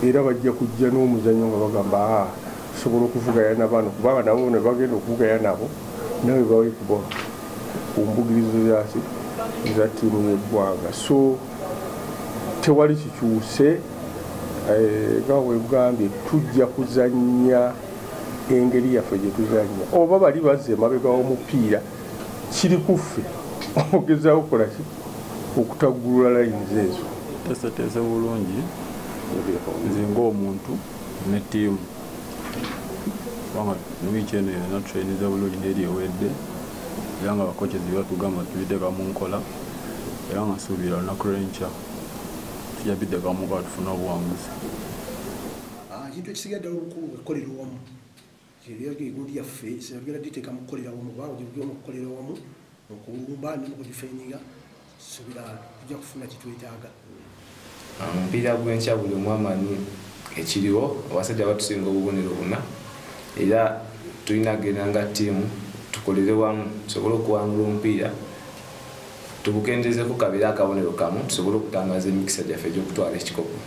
era bajja kujja n'omuzannyo nga bagamba tusobola okuvuganya n'abaana kubanga nabo ne bagenda okuvuganya nabo nawe bawe kuba ku mbugirizo za ttiimu y'eggwanga. So tewali kikyuse nga wegambye tujja kuzannya engeri yaffe gye tuzannya oba bali bazze emabega w'omupiira kiri kuffe ogezaawo okukola ki okutaggulula layinizi ezo. Teeseteese bulungi nze ng'omuntu ne ttiimu kubanga wiiki eno yonna tutrainiza bulungi n'eri ewedde era nga abakochezi batugamba tubiteeka mu nkola era nga nsuubira olunaku lw'enkya tujja biteekamu ka tufune obuwanguzi. Ekintu ekisigadde olukulu okukolera wamu egundi yaffe sinagera diteeka mu kukolera wamu kubanga gyogera mu kukolera wamu okulumba n'okugifeeniga suubira tujja kufuna kitwetaaga. Omupiira gw'enkya buli omu amanyi ekiriwo abasajja batusinga obubonero buna era tulina kugenda nga ttiimu tukolere wamu tusobole okuwangula omupiira tugukendezeko kabiri akabonero kamu tusobole okutangaza emikisa gyaffe egy'okutwala ekikopo.